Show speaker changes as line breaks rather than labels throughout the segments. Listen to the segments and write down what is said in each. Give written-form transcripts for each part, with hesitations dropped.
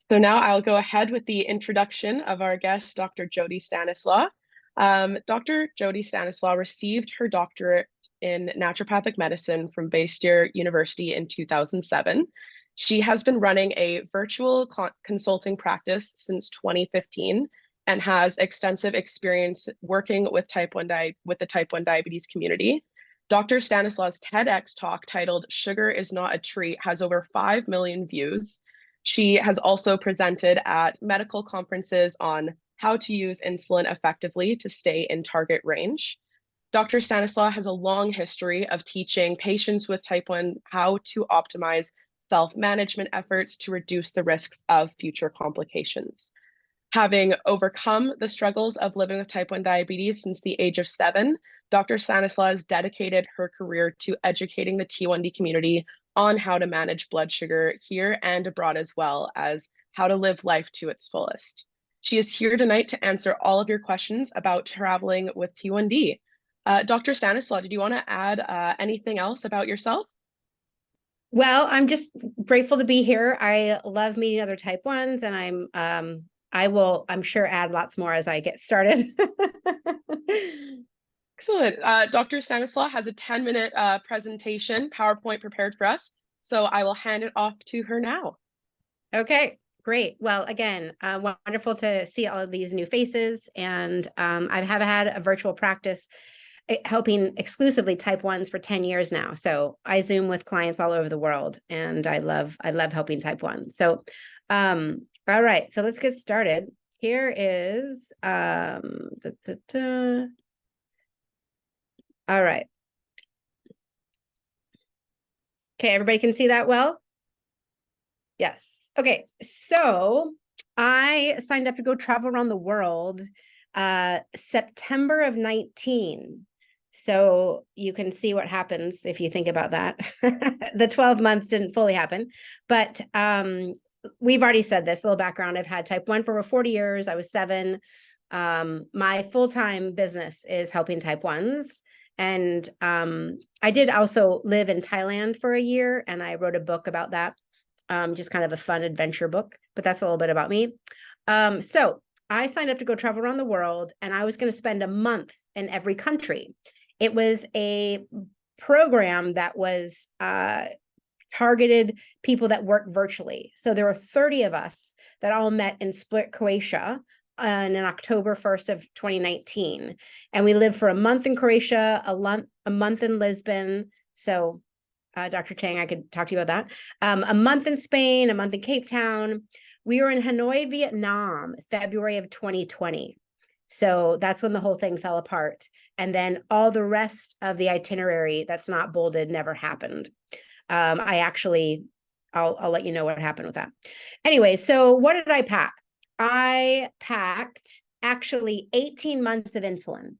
So now I'll go ahead with the introduction of our guest, Dr. Jody Stanislaw. Dr. Jody Stanislaw received her doctorate in naturopathic medicine from Bastyr University in 2007. She has been running a virtual consulting practice since 2015 and has extensive experience working with the type 1 diabetes community. Dr. Stanislaw's TEDx talk titled "Sugar is Not a Treat" has over 5 million views. She has also presented at medical conferences on how to use insulin effectively to stay in target range. Dr. Stanislaw has a long history of teaching patients with type 1 how to optimize self-management efforts to reduce the risks of future complications. Having overcome the struggles of living with type 1 diabetes since the age of 7, Dr. Stanislaw has dedicated her career to educating the T1D community on how to manage blood sugar here and abroad, as well as how to live life to its fullest. She is here tonight to answer all of your questions about traveling with T1D. Dr. Stanislaw, did you want to add anything else about yourself?
Well, I'm just grateful to be here. I love meeting other type 1s, and I'm sure add lots more as I get started.
Excellent. Dr. Stanislaw has a 10-minute presentation, PowerPoint prepared for us. So I will hand it off to her now.
Okay, great. Well, again, wonderful to see all of these new faces. And I have had a virtual practice helping exclusively type 1s for 10 years now. So I Zoom with clients all over the world, and I love helping type 1. So, all right, so let's get started. Here is, all right. Okay, everybody can see that well? Yes. Okay, so I signed up to go travel around the world September of 19. So you can see what happens if you think about that. The 12 months didn't fully happen, but we've already said this, a little background. I've had type 1 for over 40 years. I was 7. My full-time business is helping type 1s. And I did also live in Thailand for a year, and I wrote a book about that. Just kind of a fun adventure book, but that's a little bit about me. So I signed up to go travel around the world, and I was going to spend a month in every country. It was a program that was targeted people that work virtually. So there were 30 of us that all met in Split, Croatia on October 1st of 2019. And we lived for a month in Croatia, a month in Lisbon. So Dr. Chang, I could talk to you about that. A month in Spain, a month in Cape Town. We were in Hanoi, Vietnam, February of 2020. So that's when the whole thing fell apart. And then all the rest of the itinerary that's not bolded never happened. I'll let you know what happened with that. Anyway, so what did I pack? I packed actually 18 months of insulin.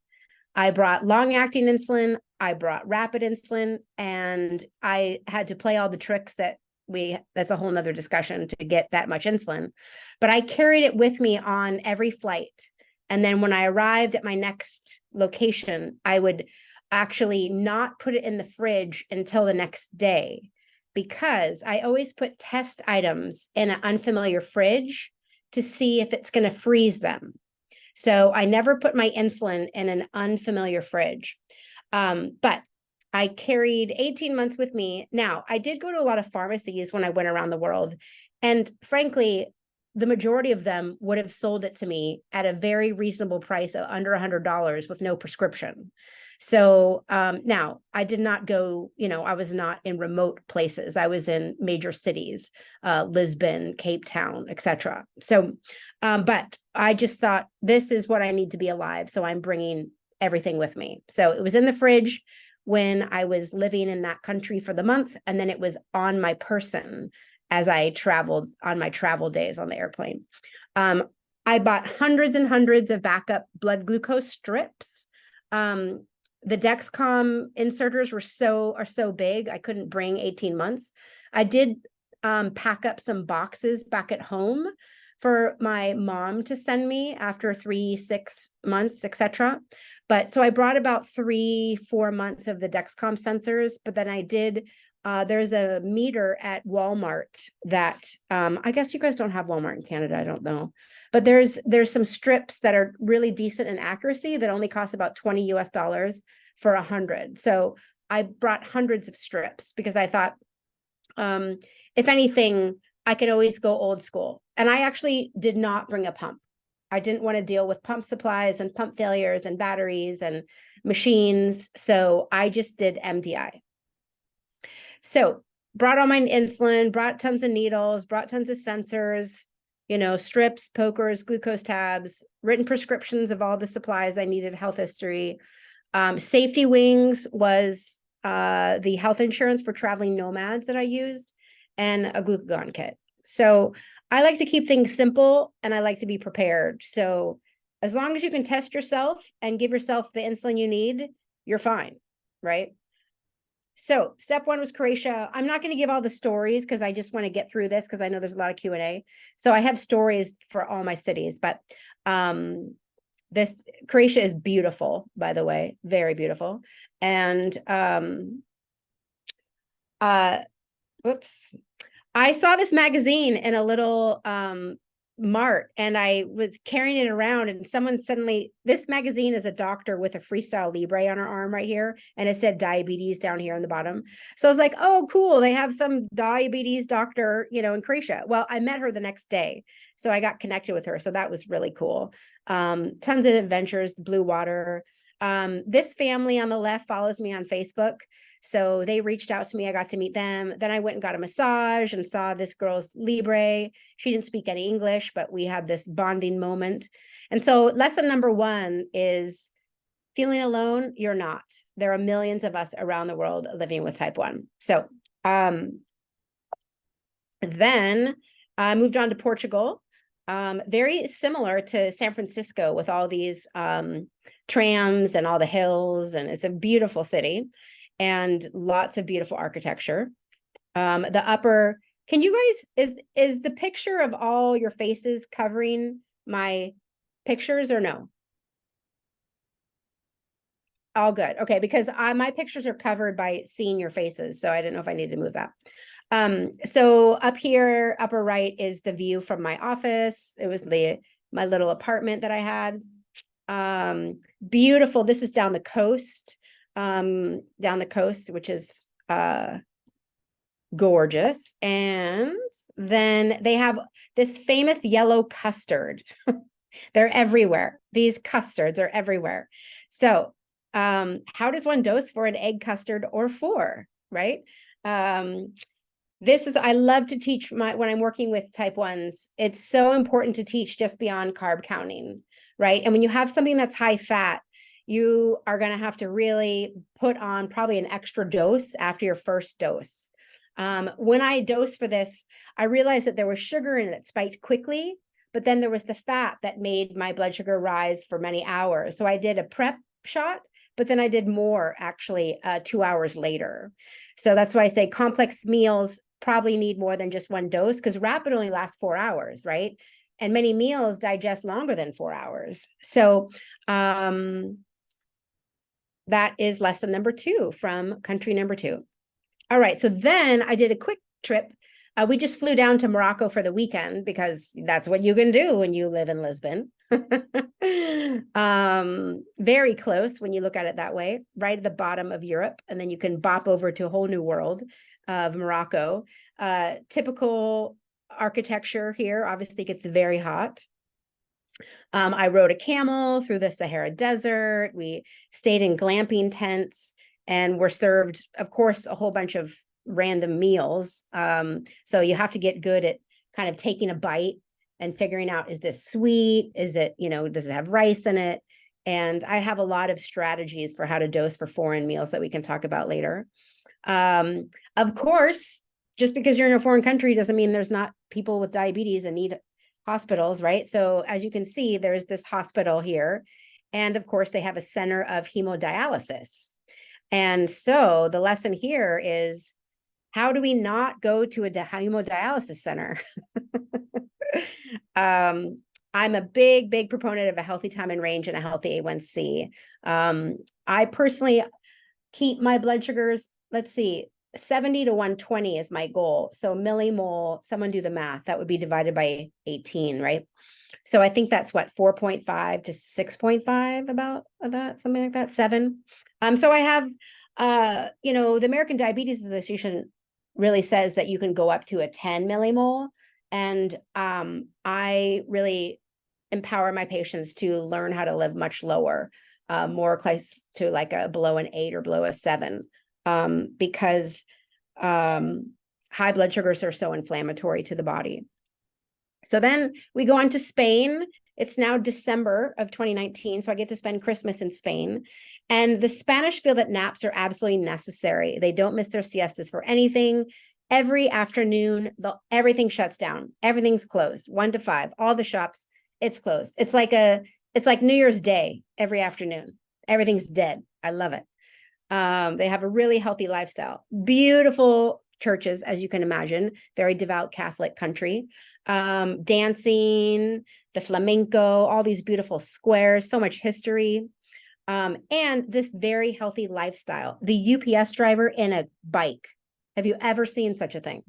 I brought long-acting insulin, I brought rapid insulin, and I had to play all the tricks that's a whole nother discussion to get that much insulin. But I carried it with me on every flight. And then when I arrived at my next location, I would actually not put it in the fridge until the next day, because I always put test items in an unfamiliar fridge to see if it's going to freeze them. So I never put my insulin in an unfamiliar fridge. But I carried 18 months with me. Now, I did go to a lot of pharmacies when I went around the world. And frankly, the majority of them would have sold it to me at a very reasonable price of under $100 with no prescription. So now I did not go, I was not in remote places. I was in major cities, Lisbon, Cape Town, etc. So, but I just thought, this is what I need to be alive. So I'm bringing everything with me. So it was in the fridge when I was living in that country for the month. And then it was on my person as I traveled on my travel days on the airplane. I bought hundreds and hundreds of backup blood glucose strips. The Dexcom inserters are so big, I couldn't bring 18 months. I did pack up some boxes back at home for my mom to send me after 3-6 months, etc. But so I brought about 3-4 months of the Dexcom sensors, but then I did there's a meter at Walmart that I guess you guys don't have Walmart in Canada, I don't know. But there's some strips that are really decent in accuracy that only cost about 20 US dollars for 100. So I brought hundreds of strips because I thought, if anything, I can always go old school. And I actually did not bring a pump. I didn't want to deal with pump supplies and pump failures and batteries and machines. So I just did MDI. So brought all my insulin, brought tons of needles, brought tons of sensors, strips, pokers, glucose tabs, written prescriptions of all the supplies I needed, health history. Safety wings was the health insurance for traveling nomads that I used, and a glucagon kit. So I like to keep things simple and I like to be prepared. So as long as you can test yourself and give yourself the insulin you need, you're fine, right? So step one was Croatia. I'm not going to give all the stories because I just want to get through this because I know there's a lot of Q&A. So I have stories for all my cities, but this Croatia is beautiful, by the way, very beautiful. And whoops. I saw this magazine in a little mart and I was carrying it around and someone suddenly, this magazine is a doctor with a Freestyle Libre on her arm right here. And it said diabetes down here on the bottom. So I was like, oh, cool. They have some diabetes doctor, in Croatia. Well, I met her the next day. So I got connected with her. So that was really cool. Tons of adventures, blue water. This family on the left follows me on Facebook. So they reached out to me. I got to meet them. Then I went and got a massage and saw this girl's Libre. She didn't speak any English, but we had this bonding moment. And so lesson number one is feeling alone. You're not. There are millions of us around the world living with type 1. So then I moved on to Portugal. Very similar to San Francisco with all these trams and all the hills. And it's a beautiful city and lots of beautiful architecture. The upper, can you guys, is the picture of all your faces covering my pictures or no? All good. Okay, because my pictures are covered by seeing your faces. So I didn't know if I needed to move that. So up here, upper right is the view from my office. It was my little apartment that I had. Beautiful. This is down the coast, which is gorgeous. And then they have this famous yellow custard. They're everywhere. These custards are everywhere. So how does one dose for an egg custard or 4, right? I love to teach when I'm working with type 1s, it's so important to teach just beyond carb counting, right? And when you have something that's high fat, you are going to have to really put on probably an extra dose after your first dose. When I dosed for this, I realized that there was sugar in it that spiked quickly, but then there was the fat that made my blood sugar rise for many hours. So I did a prep shot, but then I did more actually 2 hours later. So that's why I say complex meals probably need more than just one dose because rapid only lasts 4 hours, right? And many meals digest longer than 4 hours. So that is lesson number 2 from country number 2. All right, so then I did a quick trip. We just flew down to Morocco for the weekend because that's what you can do when you live in Lisbon. Very close when you look at it that way, right at the bottom of Europe. And then you can bop over to a whole new world of Morocco. Typical architecture here obviously gets very hot. I rode a camel through the Sahara Desert. We stayed in glamping tents and were served, of course, a whole bunch of random meals. So you have to get good at kind of taking a bite and figuring out, is this sweet? Is it, does it have rice in it? And I have a lot of strategies for how to dose for foreign meals that we can talk about later. Of course, just because you're in a foreign country doesn't mean there's not people with diabetes and need hospitals, right? So as you can see, there's this hospital here. And of course, they have a center of hemodialysis. And so the lesson here is, how do we not go to a hemodialysis center? I'm a big proponent of a healthy time in range and a healthy A1C. I personally keep my blood sugars, let's see, 70 to 120 is my goal. So millimole, someone do the math, that would be divided by 18, right? So I think that's what, 4.5 to 6.5, about that, something like that, 7. So I have, the American Diabetes Association really says that you can go up to a 10 millimole. And I really empower my patients to learn how to live much lower, more close to like a below an 8 or below a 7, because high blood sugars are so inflammatory to the body. So then we go on to Spain. It's now December of 2019, so I get to spend Christmas in Spain. And the Spanish feel that naps are absolutely necessary. They don't miss their siestas for anything. Every afternoon, everything shuts down. Everything's closed, 1 to 5. All the shops, it's closed. It's like New Year's Day every afternoon. Everything's dead. I love it. They have a really healthy lifestyle. Beautiful churches, as you can imagine. Very devout Catholic country. Dancing, the flamenco, all these beautiful squares, so much history. And this very healthy lifestyle. The UPS driver in a bike. Have you ever seen such a thing?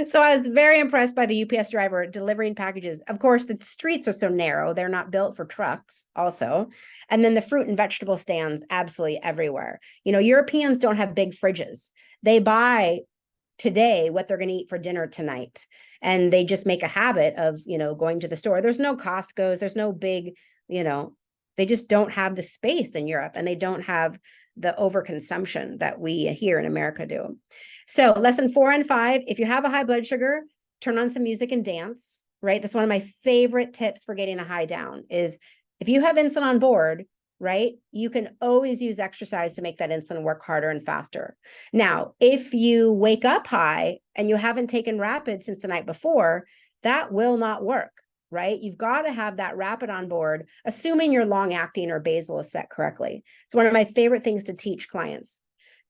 So I was very impressed by the UPS driver delivering packages. Of course, the streets are so narrow, they're not built for trucks also. And then the fruit and vegetable stands absolutely everywhere. Europeans don't have big fridges. They buy today what they're going to eat for dinner tonight. And they just make a habit of, going to the store. There's no Costco's, there's no big, they just don't have the space in Europe, and they don't have the overconsumption that we here in America do. So lesson 4 and 5, if you have a high blood sugar, turn on some music and dance, right? That's one of my favorite tips for getting a high down is if you have insulin on board, right, you can always use exercise to make that insulin work harder and faster. Now, if you wake up high and you haven't taken rapid since the night before, that will not work, right? You've got to have that rapid on board, assuming your long acting or basal is set correctly. It's one of my favorite things to teach clients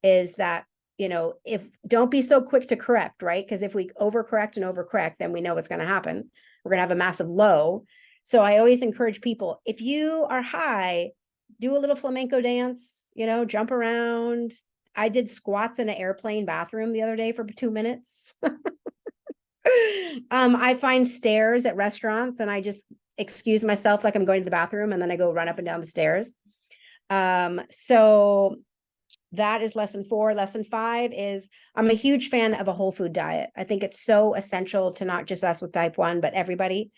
is that, if don't be so quick to correct, right? Because if we overcorrect, then we know what's going to happen. We're going to have a massive low. So I always encourage people, if you are high, do a little flamenco dance, jump around. I did squats in an airplane bathroom the other day for 2 minutes. I find stairs at restaurants and I just excuse myself like I'm going to the bathroom, and then I go run up and down the stairs. So that is lesson 4. Lesson 5 is I'm a huge fan of a whole food diet. I think it's so essential to not just us with type 1, but everybody.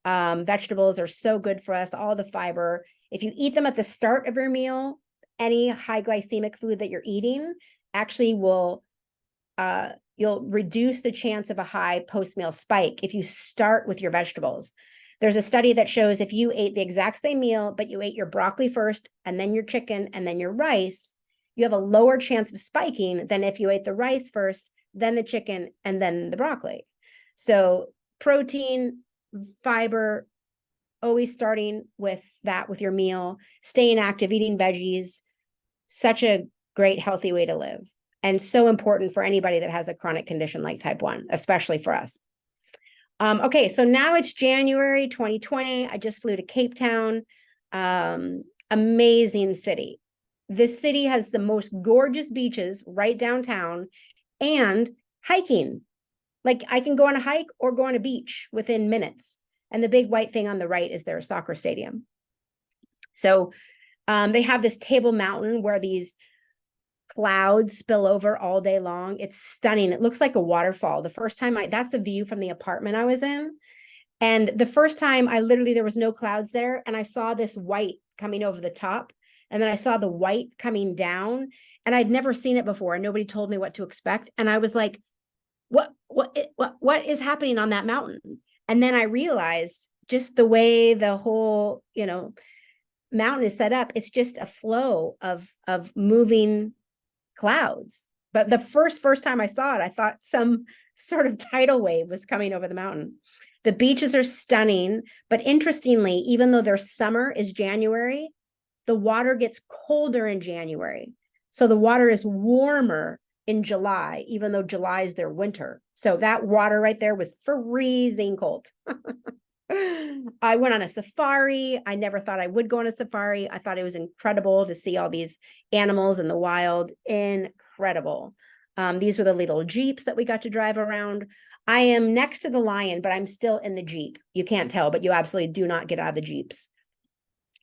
Vegetables are so good for us, all the fiber. If you eat them at the start of your meal, any high glycemic food that you're eating actually will, you'll reduce the chance of a high post-meal spike if you start with your vegetables. There's a study that shows if you ate the exact same meal, but you ate your broccoli first, and then your chicken, and then your rice, you have a lower chance of spiking than if you ate the rice first, then the chicken, and then the broccoli. So protein, fiber, always starting with that with your meal, staying active, eating veggies, such a great healthy way to live. And so important for anybody that has a chronic condition like type 1, especially for us. Okay, so now it's January 2020. I just flew to Cape Town. Amazing city. This city has the most gorgeous beaches right downtown and hiking. Like I can go on a hike or go on a beach within minutes. And the big white thing on the right is their soccer stadium. So they have this Table Mountain where these clouds spill over all day long. It's stunning. It looks like a waterfall. The first time that's the view from the apartment I was in. And the first time there was no clouds there. And I saw this white coming over the top. And then I saw the white coming down, and I'd never seen it before. And nobody told me what to expect. And I was like, what is happening on that mountain? And then I realized just the way the whole, mountain is set up, it's just a flow of moving clouds. But the first time I saw it, I thought some sort of tidal wave was coming over the mountain. The beaches are stunning, but interestingly, even though their summer is January, the water gets colder in January. So the water is warmer in July, even though July is their winter. So that water right there was freezing cold. I went on a safari. I never thought I would go on a safari. I thought it was incredible to see all these animals in the wild. Incredible. incredible. These were the little Jeeps that we got to drive around. I am next to the lion, but I'm still in the Jeep. You can't tell, but you absolutely do not get out of the Jeeps.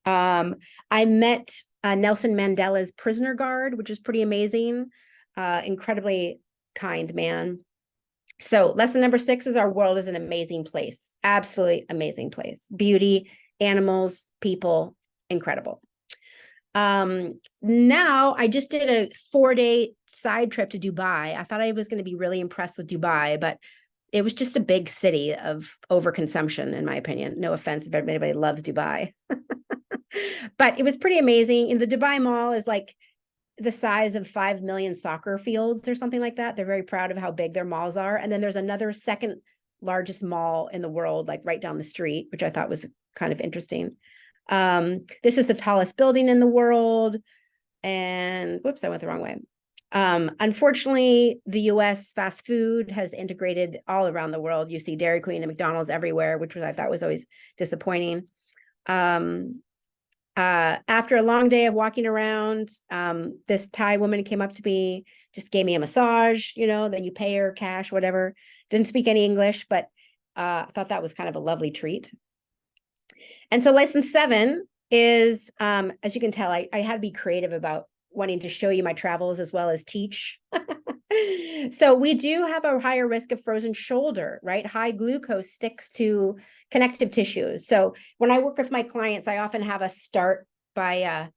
I met Nelson Mandela's prisoner guard, which is pretty amazing. Incredibly kind man. So lesson number 6 is our world is an amazing place. Absolutely amazing place. Beauty, animals, people, incredible. Now I just did a 4-day side trip to Dubai. I thought I was going to be really impressed with Dubai, but it was just a big city of overconsumption, in my opinion. No offense if anybody loves Dubai. But it was pretty amazing. And the Dubai Mall is like the size of 5 million soccer fields or something like that. They're very proud of how big their malls are. And then there's another second largest mall in the world, like right down the street, which I thought was kind of interesting. This is the tallest building in the world. And whoops, I went the wrong way. Unfortunately, the US fast food has integrated all around the world. You see Dairy Queen and McDonald's everywhere, which I thought was always disappointing. After a long day of walking around, this Thai woman came up to me, just gave me a massage, then you pay her cash, whatever. Didn't speak any English, but I thought that was kind of a lovely treat. And so lesson 7 is, as you can tell, I had to be creative about wanting to show you my travels as well as teach. So we do have a higher risk of frozen shoulder, right? High glucose sticks to connective tissues. So when I work with my clients, I often have us start by,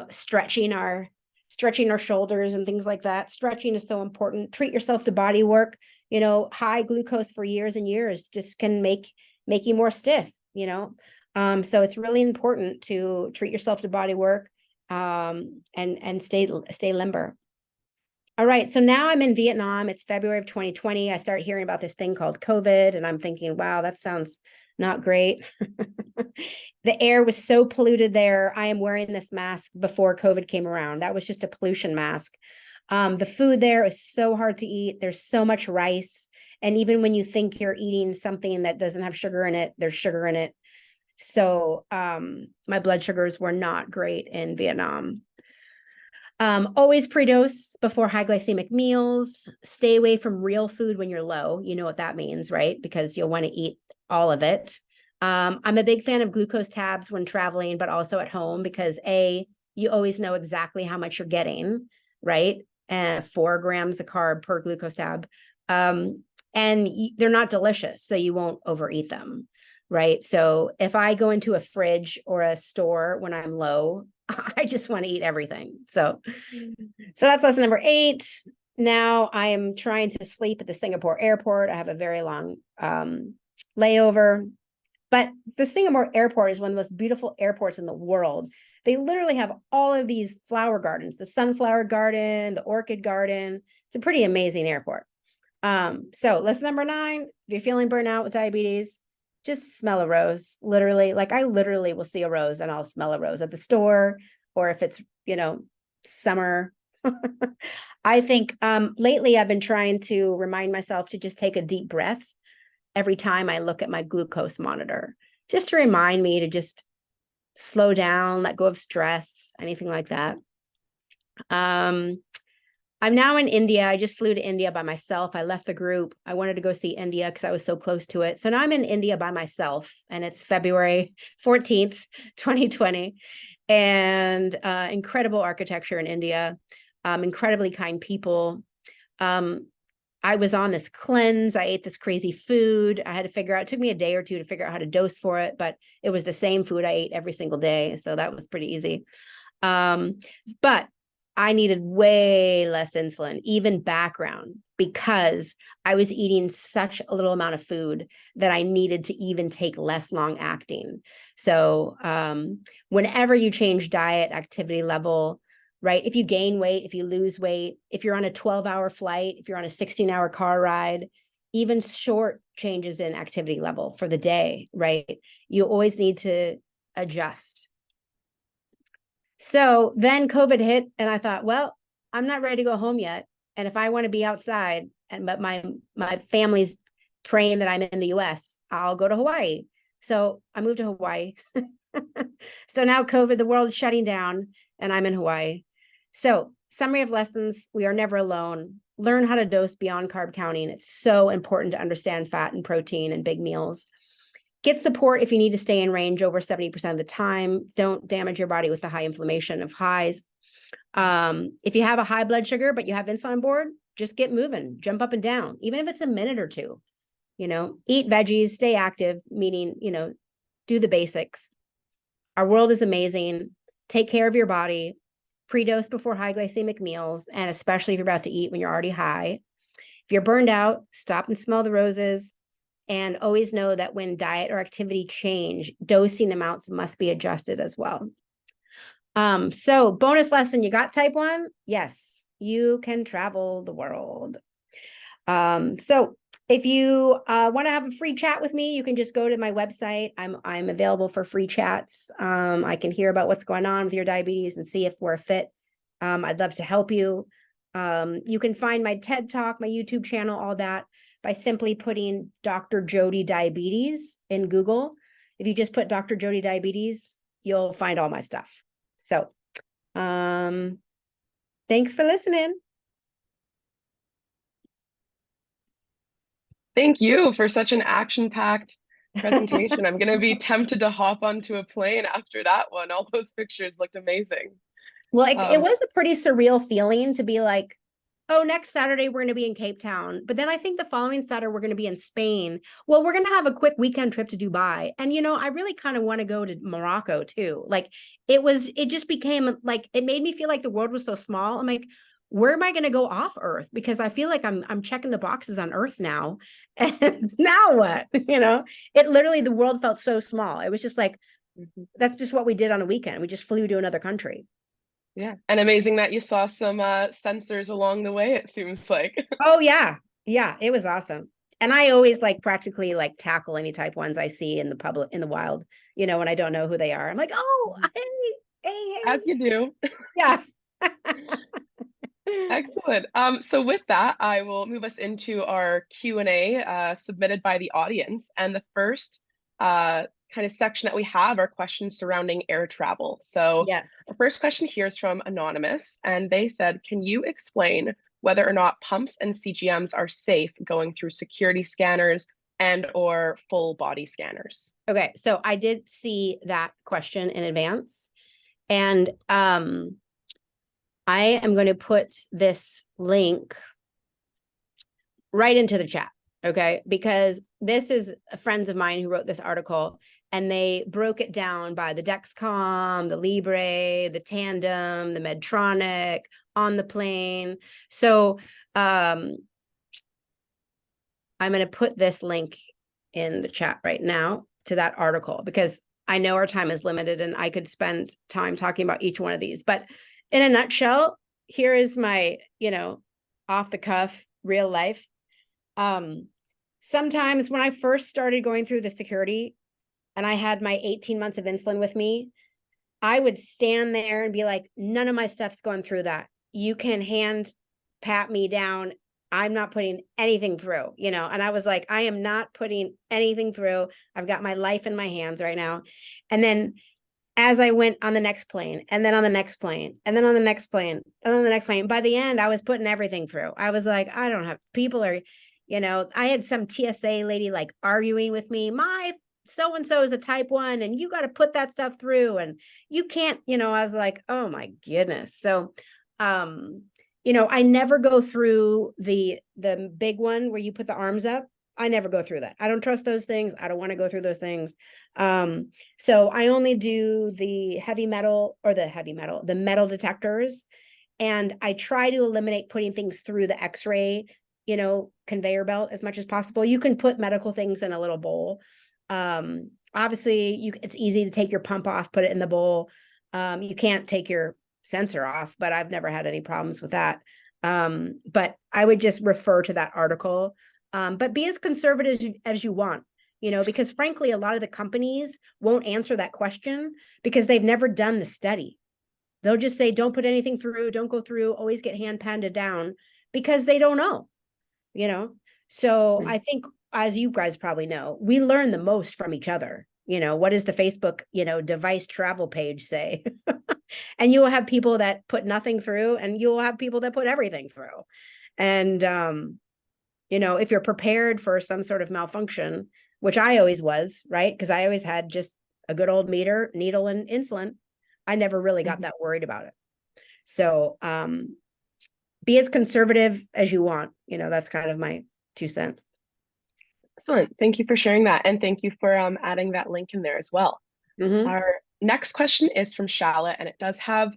stretching our shoulders and things like that. Stretching is so important. Treat yourself to body work. High glucose for years and years just can make you more stiff, so it's really important to treat yourself to body work, and stay limber. All right, so now I'm in Vietnam. It's February of 2020. I start hearing about this thing called COVID, and I'm thinking, wow, that sounds not great. The air was so polluted there. I am wearing this mask before COVID came around. That was just a pollution mask. The food there is so hard to eat. There's so much rice. And even when you think you're eating something that doesn't have sugar in it, there's sugar in it. So my blood sugars were not great in Vietnam. Always pre-dose before high glycemic meals. Stay away from real food when you're low. You know what that means, right? Because you'll want to eat all of it. I'm a big fan of glucose tabs when traveling, but also at home because you always know exactly how much you're getting, right? And 4 grams of carb per glucose tab. And they're not delicious, so you won't overeat them, right? So if I go into a fridge or a store when I'm low, I just want to eat everything. So that's lesson number 8. Now I am trying to sleep at the Singapore airport. I have a very long layover, but the Singapore airport is one of the most beautiful airports in the world. They literally have all of these flower gardens, the sunflower garden, the orchid garden. It's a pretty amazing airport. So lesson number 9, if you're feeling burnout with diabetes, just smell a rose. Literally, like I literally will see a rose and I'll smell a rose at the store, or if it's, summer. I think lately I've been trying to remind myself to just take a deep breath every time I look at my glucose monitor, just to remind me to just slow down, let go of stress, anything like that. I'm now in India. I just flew to India by myself. I left the group. I wanted to go see India because I was so close to it. So now I'm in India by myself, and it's February 14th, 2020. And incredible architecture in India, incredibly kind people. I was on this cleanse. I ate this crazy food. I had to figure out, it took me a day or 2 to figure out how to dose for it, but it was the same food I ate every single day. So that was pretty easy. But I needed way less insulin, even background, because I was eating such a little amount of food that I needed to even take less long acting. So whenever you change diet, activity level, right? If you gain weight, if you lose weight, if you're on a 12-hour flight, if you're on a 16-hour car ride, even short changes in activity level for the day, right? You always need to adjust. So then COVID hit, and I thought, well, I'm not ready to go home yet. And if I want to be outside, but my family's praying that I'm in the US, I'll go to Hawaii. So I moved to Hawaii. So now COVID, the world is shutting down, and I'm in Hawaii. So summary of lessons: we are never alone. Learn how to dose beyond carb counting. It's so important to understand fat and protein and big meals. Get support if you need to stay in range over 70% of the time. Don't damage your body with the high inflammation of highs. If you have a high blood sugar, but you have insulin on board, just get moving, jump up and down, even if it's a minute or two. Eat veggies, stay active, meaning, do the basics. Our world is amazing. Take care of your body. Pre-dose before high glycemic meals, and especially if you're about to eat when you're already high. If you're burned out, stop and smell the roses. And always know that when diet or activity change, dosing amounts must be adjusted as well. So bonus lesson, you got type 1? Yes, you can travel the world. So if you want to have a free chat with me, you can just go to my website. I'm available for free chats. I can hear about what's going on with your diabetes and see if we're a fit. I'd love to help you. You can find my TED Talk, my YouTube channel, all that by simply putting Dr. Jody Diabetes in Google. If you just put Dr. Jody Diabetes, you'll find all my stuff. So, thanks for listening.
Thank you for such an action-packed presentation. I'm going to be tempted to hop onto a plane after that one. All those pictures looked amazing.
Well, it was a pretty surreal feeling to be like, oh, next Saturday we're going to be in Cape Town. But then I think the following Saturday we're going to be in Spain. Well, we're going to have a quick weekend trip to Dubai. And, I really kind of want to go to Morocco too. Like it just became like, it made me feel like the world was so small. I'm like, where am I going to go off Earth? Because I feel like I'm checking the boxes on Earth now. And now what? It literally, the world felt so small. It was just like, that's just what we did on a weekend. We just flew to another country.
Yeah. And amazing that you saw some sensors along the way, it seems like.
Oh, yeah. Yeah, it was awesome. And I always practically tackle any type 1s I see in the wild, when I don't know who they are. I'm like, oh, hey.
As you do.
Yeah.
Excellent. So with that, I will move us into our Q&A submitted by the audience. And the first kind of section that we have are questions surrounding air travel. So
Yes.
the first question here is from Anonymous, and they said, can you explain whether or not pumps and CGMs are safe going through security scanners and or full body scanners?
Okay, so I did see that question in advance. And I am going to put this link right into the chat, okay? Because this is friends of mine who wrote this article, and they broke it down by the Dexcom, the Libre, the Tandem, the Medtronic, on the plane. So I'm going to put this link in the chat right now to that article, because I know our time is limited and I could spend time talking about each one of these. But in a nutshell, here is my, off the cuff, real life. Sometimes when I first started going through the security and I had my 18 months of insulin with me, I would stand there and be like, none of my stuff's going through that. You can hand pat me down. I'm not putting anything through, and I was like, I am not putting anything through. I've got my life in my hands right now. And then as I went on the next plane, and then on the next plane, and then on the next plane, and on the next plane, by the end, I was putting everything through. I was like, I don't have, people are, I had some TSA lady arguing with me, my so-and-so is a type 1 and you got to put that stuff through and you can't, I was like, oh my goodness. So, I never go through the big one where you put the arms up. I never go through that. I don't trust those things. I don't want to go through those things. So I only do the the metal detectors. And I try to eliminate putting things through the X-ray, conveyor belt as much as possible. You can put medical things in a little bowl. Obviously it's easy to take your pump off, put it in the bowl. You can't take your sensor off, but I've never had any problems with that. But I would just refer to that article. But be as conservative as you want, because frankly, a lot of the companies won't answer that question because they've never done the study. They'll just say, don't put anything through, don't go through, always get hand panded down, because they don't know, So I think, as you guys probably know, we learn the most from each other. What does the Facebook, device travel page say? And you will have people that put nothing through, and you will have people that put everything through. And if you're prepared for some sort of malfunction, which I always was, right? Because I always had just a good old meter, needle, and insulin. I never really got
Mhm.
that worried about it. So be as conservative as you want. That's kind of my 2 cents.
Excellent. Thank you for sharing that. And thank you for adding that link in there as well.
Mm-hmm.
Our next question is from Charlotte, and it does have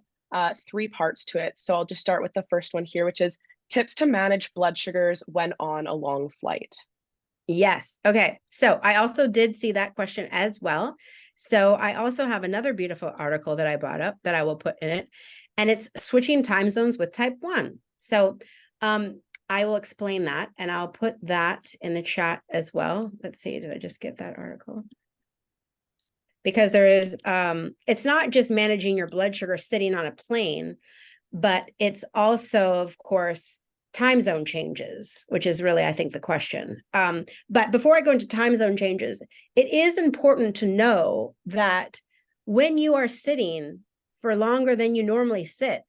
three parts to it. So I'll just start with the first one here, which is tips to manage blood sugars when on a long flight.
Yes. Okay. So I also did see that question as well. So I also have another beautiful article that I brought up that I will put in it, and it's switching time zones with type 1. So I will explain that, and I'll put that in the chat as well. Let's see, did I just get that article? Because there is, it's not just managing your blood sugar sitting on a plane, but it's also, of course, time zone changes, which is really, I think, the question. But before I go into time zone changes, it is important to know that when you are sitting for longer than you normally sit,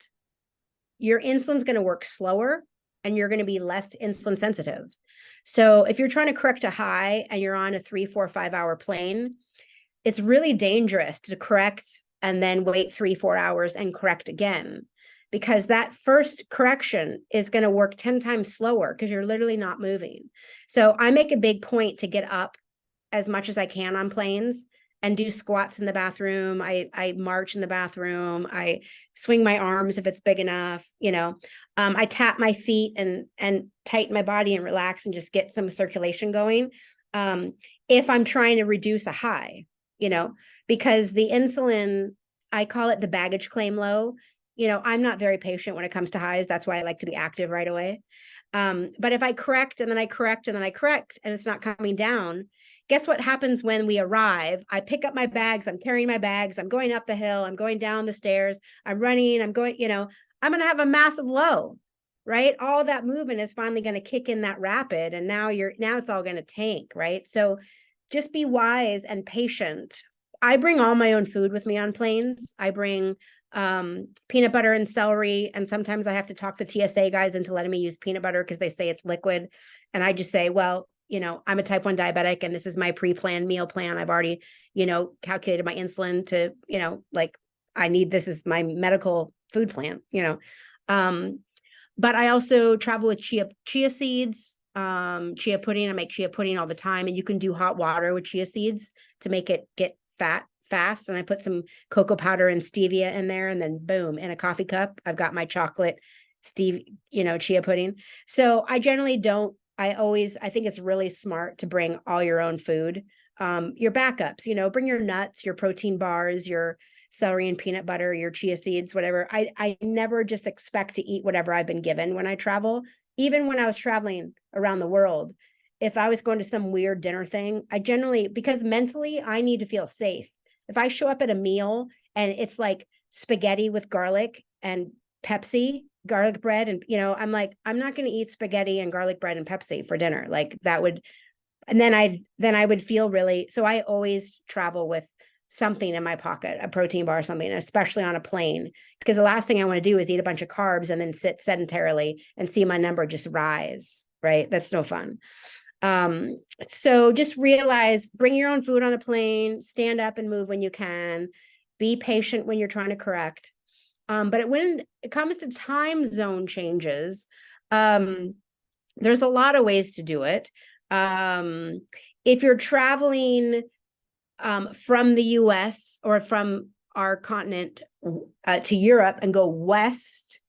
your insulin's going to work slower and you're going to be less insulin sensitive. So if you're trying to correct a high and you're on a 3, 4, 5 hour plane, it's really dangerous to correct and then wait 3, 4 hours and correct again, because that first correction is going to work 10 times slower because you're literally not moving. So I make a big point to get up as much as I can on planes and do squats in the bathroom. I march in the bathroom. I swing my arms if it's big enough. I tap my feet and tighten my body and relax and just get some circulation going. If I'm trying to reduce a high, because the insulin, I call it the baggage claim low. I'm not very patient when it comes to highs. That's why I like to be active right away. But if I correct and then I correct and then I correct and it's not coming down, guess what happens when we arrive? I pick up my bags, I'm carrying my bags, I'm going up the hill, I'm going down the stairs, I'm running, I'm going, I'm going to have a massive low, right? All that movement is finally going to kick in that rapid. And now it's all going to tank, right? So just be wise and patient. I bring all my own food with me on planes. I bring peanut butter and celery. And sometimes I have to talk the TSA guys into letting me use peanut butter because they say it's liquid. And I just say, well, I'm a type 1 diabetic and this is my pre-planned meal plan. I've already, calculated my insulin to, I need, this is my medical food plan, but I also travel with chia seeds, chia pudding. I make chia pudding all the time, and you can do hot water with chia seeds to make it get fat fast. And I put some cocoa powder and stevia in there, and then boom, in a coffee cup, I've got my chocolate chia pudding. So I generally don't. I think it's really smart to bring all your own food. Your backups, bring your nuts, your protein bars, your celery and peanut butter, your chia seeds, whatever. I never just expect to eat whatever I've been given when I travel. Even when I was traveling around the world, if I was going to some weird dinner thing, I generally, because mentally I need to feel safe. If I show up at a meal and it's like spaghetti with garlic and Pepsi, garlic bread, and I'm like, I'm not going to eat spaghetti and garlic bread and Pepsi for dinner. Like that would, and then I would feel really, so I always travel with something in my pocket, a protein bar or something, especially on a plane, because the last thing I want to do is eat a bunch of carbs and then sit sedentarily and see my number just rise, right? That's no fun. So just realize, bring your own food on a plane, stand up and move when you can, be patient when you're trying to correct. But when it comes to time zone changes, there's a lot of ways to do it. If you're traveling from the US or from our continent to Europe and go west,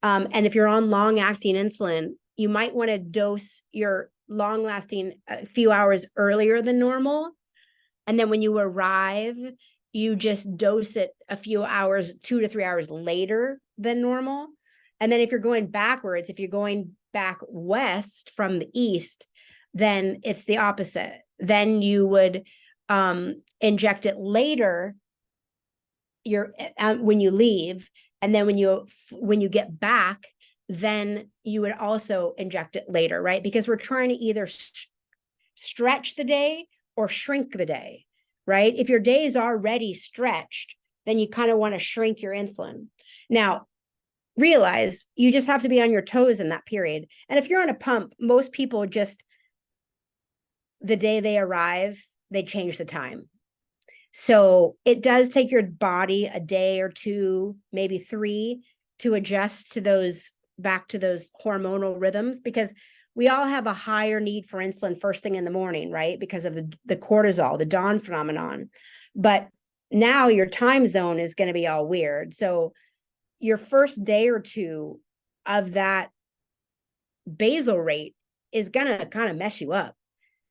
and if you're on long acting insulin, you might want to dose your long lasting a few hours earlier than normal. And then when you arrive, you just dose it a few hours, 2 to 3 hours later than normal. And then if you're going backwards, if you're going back west from the east, then it's the opposite. Then you would inject it later when you leave, and then when you get back, then you would also inject it later, right? Because we're trying to either stretch the day or shrink the day, right? If your day is already stretched, then you kind of want to shrink your insulin. Now, realize you just have to be on your toes in that period. And if you're on a pump, most people just, the day they arrive, they change the time. So it does take your body a day or two, maybe 3, to adjust to those, back to those hormonal rhythms, because we all have a higher need for insulin first thing in the morning, right? Because of the cortisol, the dawn phenomenon. But now your time zone is going to be all weird. So your first day or two of that basal rate is going to kind of mess you up,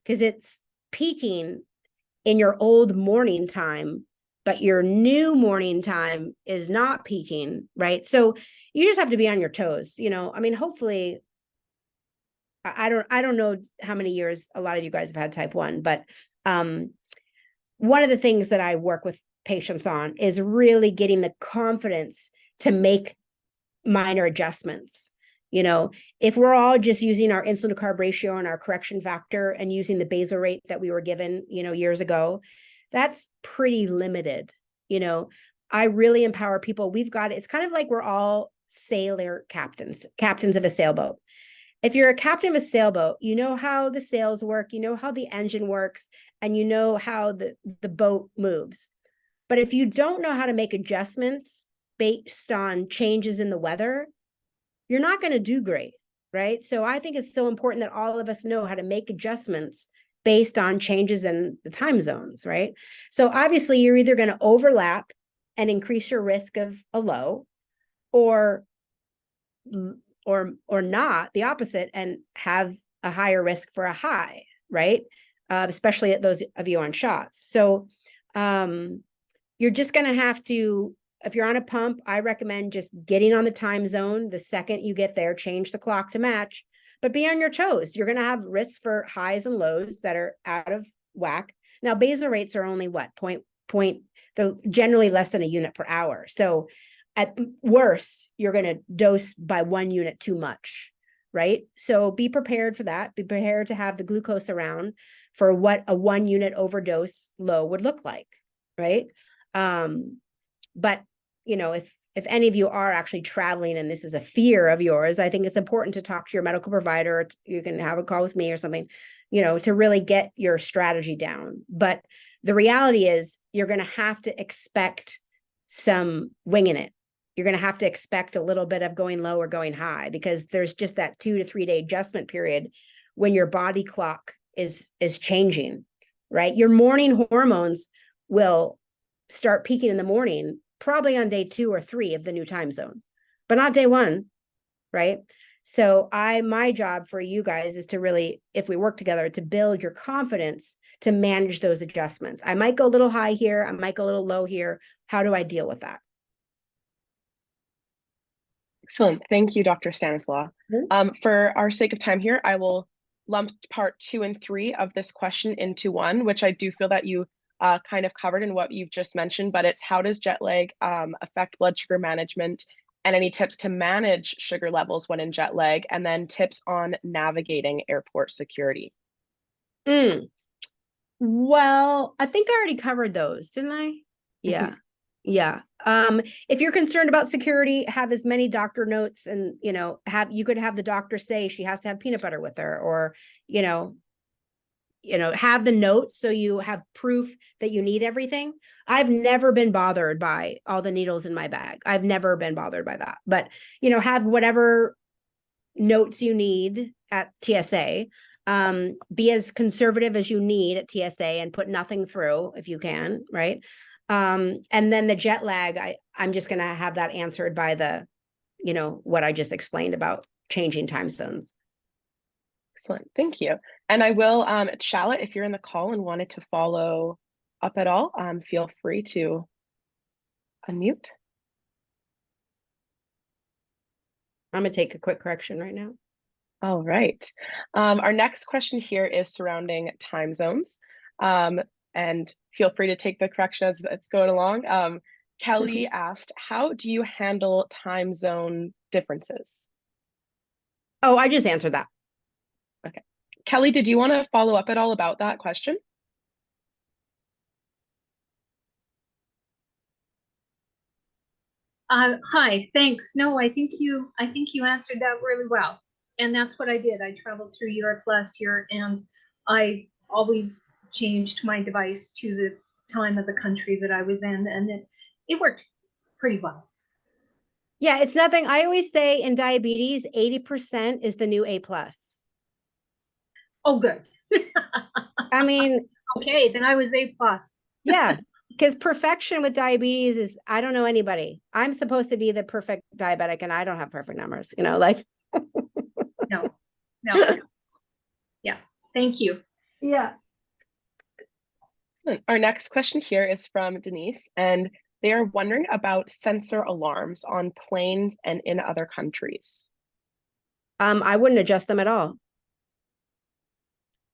because it's peaking in your old morning time, but your new morning time is not peaking, right? So you just have to be on your toes. I mean, hopefully, I don't know how many years a lot of you guys have had type 1, but one of the things that I work with patients on is really getting the confidence to make minor adjustments. If we're all just using our insulin to carb ratio and our correction factor and using the basal rate that we were given, years ago, that's pretty limited. I really empower people. It's kind of like we're all sailor captains of a sailboat. If you're a captain of a sailboat, you know how the sails work, you know how the engine works, and you know how the boat moves. But if you don't know how to make adjustments based on changes in the weather, you're not going to do great, right? So I think it's so important that all of us know how to make adjustments based on changes in the time zones, right? So obviously you're either going to overlap and increase your risk of a low, or not, the opposite, and have a higher risk for a high, right? Especially at those of you on shots. So you're just going to have to, if you're on a pump, I recommend just getting on the time zone. The second you get there, change the clock to match, but be on your toes. You're going to have risks for highs and lows that are out of whack. Now, basal rates are only what, they're generally less than a unit per hour. So at worst, you're going to dose by 1 unit too much, right? So be prepared for that. Be prepared to have the glucose around for what a 1 unit overdose low would look like, right? But if any of you are actually traveling and this is a fear of yours, I think it's important to talk to your medical provider. You can have a call with me or something, to really get your strategy down. But the reality is you're going to have to expect some winging it. You're going to have to expect a little bit of going low or going high, because there's just that 2 to 3 day adjustment period when your body clock is changing, right? Your morning hormones will start peaking in the morning, probably on day 2 or 3 of the new time zone, but not day 1, right? So my job for you guys is to really, if we work together, to build your confidence to manage those adjustments. I might go a little high here, I might go a little low here. How do I deal with that?
Excellent. Thank you, Dr. Stanislaw. For our sake of time here, I will lump part 2 and 3 of this question into one, which I do feel that you kind of covered in what you've just mentioned, but it's how does jet lag affect blood sugar management, and any tips to manage sugar levels when in jet lag, and then tips on navigating airport security.
Well, I think I already covered those, didn't I? Yeah. Yeah. If you're concerned about security, have as many doctor notes, and you could have the doctor say she has to have peanut butter with her, or have the notes so you have proof that you need everything. I've never been bothered by all the needles in my bag. I've never been bothered by that. But have whatever notes you need at TSA. Be as conservative as you need at TSA and put nothing through if you can, right? And then the jet lag, I'm just going to have that answered by the, what I just explained about changing time zones.
Excellent. Thank you. And I will, Charlotte, if you're in the call and wanted to follow up at all, feel free to unmute.
I'm going to take a quick correction right now.
All right. Our next question here is surrounding time zones. And feel free to take the correction as it's going along. Kelly asked, how do you handle time zone differences?
Oh, I just answered that.
Okay. Kelly, did you want to follow up at all about that question?
Hi, thanks. No, I think you answered that really well. And that's what I did. I traveled through Europe last year and I always changed my device to the time of the country that I was in, and it worked pretty well.
Yeah, it's nothing. I always say in diabetes, 80% is the new A plus.
Oh, good.
I mean,
Okay, then I was A plus.
yeah, because perfection with diabetes is, I don't know anybody. I'm supposed to be the perfect diabetic and I don't have perfect numbers, like.
No, no. Yeah, thank you.
Yeah.
Our next question here is from Denise, and they are wondering about sensor alarms on planes and in other countries.
I wouldn't adjust them at all.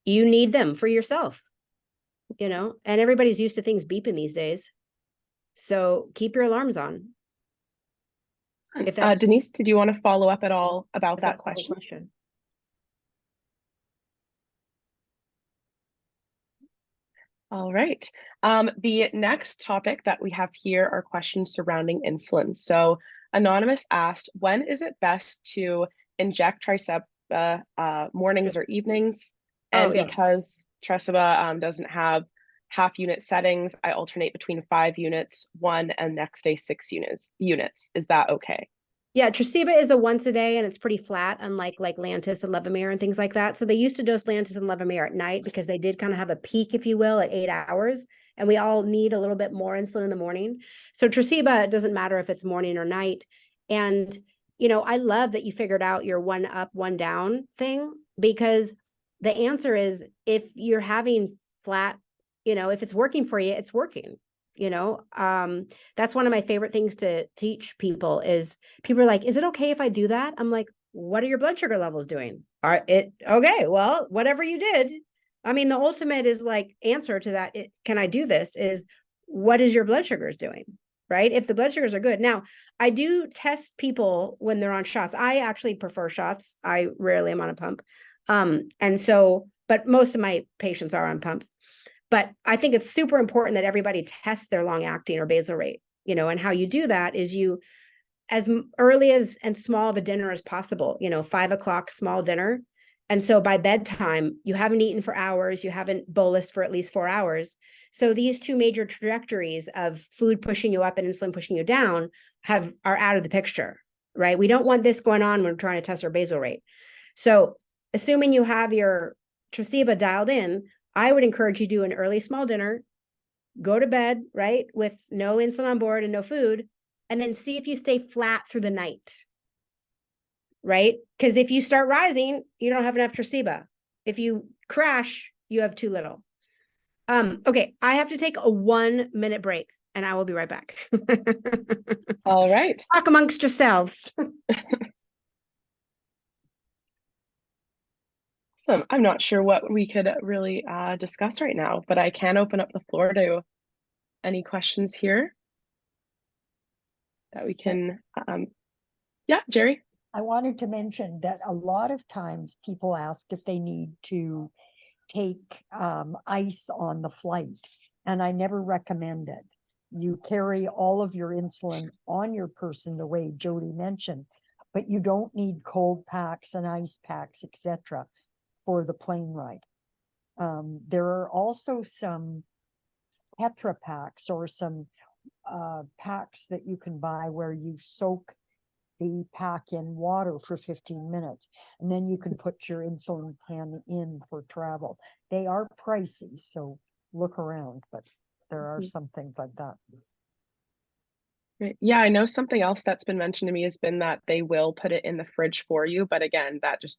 You need them for yourself, and everybody's used to things beeping these days. So keep your alarms on. If that's
Denise, did you want to follow up at all about that
that's the
question?
question.
All right. The next topic that we have here are questions surrounding insulin. So Anonymous asked, when is it best to inject Tricep mornings or evenings?
Oh,
And
yeah.
because Tresiba doesn't have half unit settings, I alternate between 5 units, one, and next day 6 units. Is that okay?
Yeah, Tresiba is a once a day and it's pretty flat, unlike like Lantus and Levemir and things like that. So they used to dose Lantus and Levemir at night because they did kind of have a peak, if you will, at 8 hours. And we all need a little bit more insulin in the morning. So Tresiba, it doesn't matter if it's morning or night. And, I love that you figured out your one up, one down thing, because the answer is if you're having flat, if it's working for you, it's working. That's one of my favorite things to teach people is people are like, is it okay if I do that? I'm like, what are your blood sugar levels doing? Are it okay? Well, whatever you did. I mean, the ultimate is like answer to that. Can I do this? Is what is your blood sugars doing? Right? If the blood sugars are good. Now, I do test people when they're on shots. I actually prefer shots. I rarely am on a pump. But most of my patients are on pumps. But I think it's super important that everybody tests their long acting or basal rate, and how you do that is you, as early as and small of a dinner as possible, 5 o'clock, small dinner. And so by bedtime, you haven't eaten for hours, you haven't bolused for at least 4 hours. So these two major trajectories of food pushing you up and insulin pushing you down are out of the picture, right? We don't want this going on when we're trying to test our basal rate. So assuming you have your Tresiba dialed in, I would encourage you to do an early small dinner, go to bed, right, with no insulin on board and no food, and then see if you stay flat through the night, right? Because if you start rising, you don't have enough Tresiba. If you crash, you have too little. Okay, I have to take a 1 minute break and I will be right back.
All right.
Talk amongst yourselves.
Awesome. I'm not sure what we could really discuss right now, but I can open up the floor to any questions here that we can. Yeah, Jerry.
I wanted to mention that a lot of times people ask if they need to take ice on the flight, and I never recommend it. You carry all of your insulin on your person the way Jody mentioned, but you don't need cold packs and ice packs, etc., for the plane ride. There are also some Tetra packs or some packs that you can buy where you soak the pack in water for 15 minutes, and then you can put your insulin pen in for travel. They are pricey, so look around, but there are some things like that.
Right. Yeah, I know something else that's been mentioned to me has been that they will put it in the fridge for you, but again, that just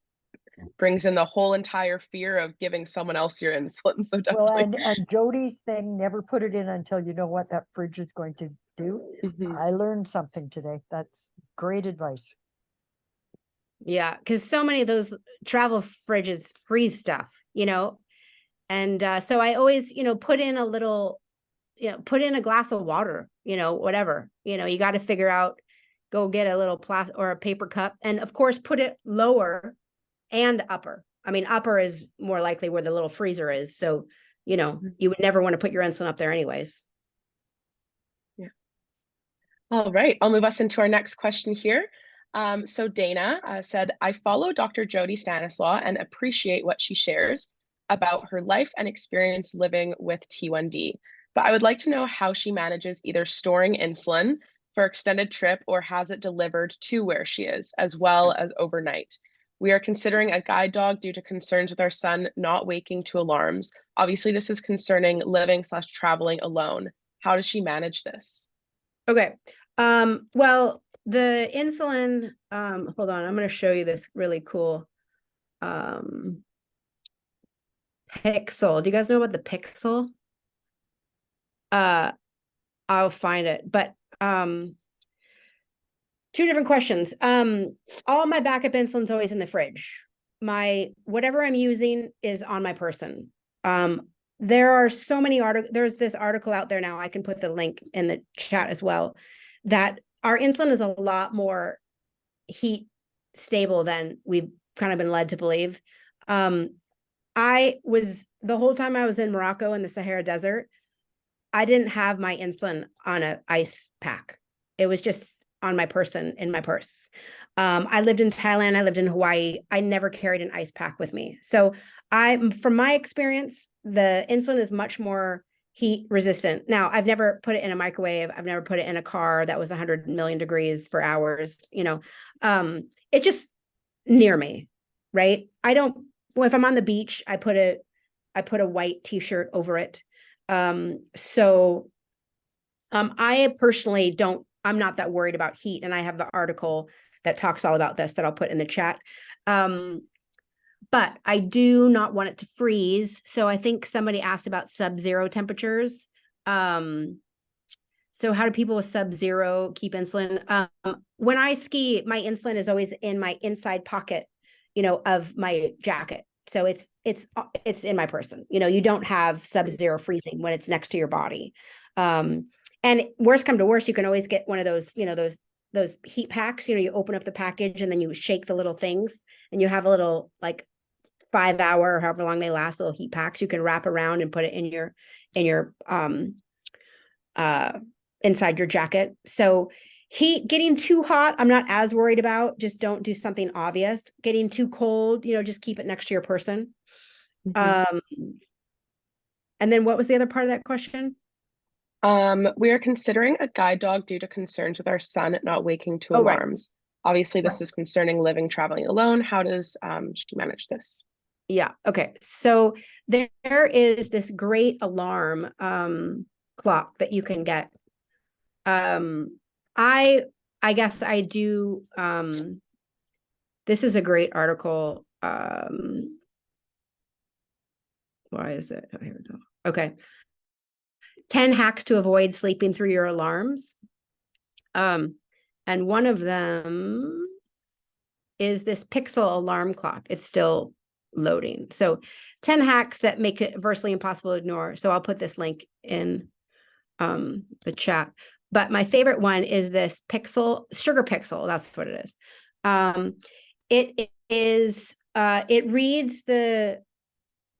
brings in the whole entire fear of giving someone else your insulin. So
Well,
definitely.
and Jody's thing, never put it in until you know what that fridge is going to do. I learned something today. That's great advice.
Yeah, because so many of those travel fridges freeze stuff, and so I always, put in a little, put in a glass of water, whatever, you got to figure out, go get a little plastic or a paper cup, and of course, put it lower and upper. I mean, upper is more likely where the little freezer is. So, you would never want to put your insulin up there anyways.
Yeah. All right, I'll move us into our next question here. So Dana said, I follow Dr. Jody Stanislaw and appreciate what she shares about her life and experience living with T1D. But I would like to know how she manages either storing insulin for extended trip or has it delivered to where she is, as well as overnight. We are considering a guide dog due to concerns with our son not waking to alarms. Obviously, this is concerning living/traveling alone. How does she manage this?
Okay. Well, the insulin, hold on, I'm going to show you this really cool Pixel. Do you guys know about the Pixel? I'll find it, but two different questions. All my backup insulin's always in the fridge. My whatever I'm using is on my person. There are so many articles. There's this article out there now. I can put the link in the chat as well. That our insulin is a lot more heat stable than we've kind of been led to believe. I was the whole time I was in Morocco in the Sahara Desert, I didn't have my insulin on an ice pack. It was just on my person in my purse. I lived in Thailand. I lived in Hawaii. I never carried an ice pack with me. So from my experience, the insulin is much more heat resistant. Now, I've never put it in a microwave. I've never put it in a car that was 100 million degrees for hours. It's just near me, right? Well, if I'm on the beach, I put a white t-shirt over it. I personally I'm not that worried about heat, and I have the article that talks all about this that I'll put in the chat. But I do not want it to freeze. So I think somebody asked about sub-zero temperatures. So how do people with sub-zero keep insulin? When I ski, my insulin is always in my inside pocket, of my jacket. So it's in my person. You don't have sub-zero freezing when it's next to your body. And worst come to worst, you can always get one of those, those heat packs. You open up the package and then you shake the little things, and you have a little 5 hour or however long they last, little heat packs you can wrap around and put it in your inside your jacket. So getting too hot, I'm not as worried about. Just don't do something obvious. Getting too cold, just keep it next to your person. And then what was the other part of that question?
We are considering a guide dog due to concerns with our son not waking to alarms. Right. Obviously, this is concerning living, traveling alone. How does she manage this?
Yeah. Okay. So there is this great alarm clock that you can get. I guess I do. This is a great article. Why is it? Oh, here we go. Okay. 10 hacks to avoid sleeping through your alarms. And one of them is this Pixel alarm clock. It's still loading. So 10 hacks that make it virtually impossible to ignore. So I'll put this link in the chat. But my favorite one is this Sugar Pixel. That's what it is. It reads the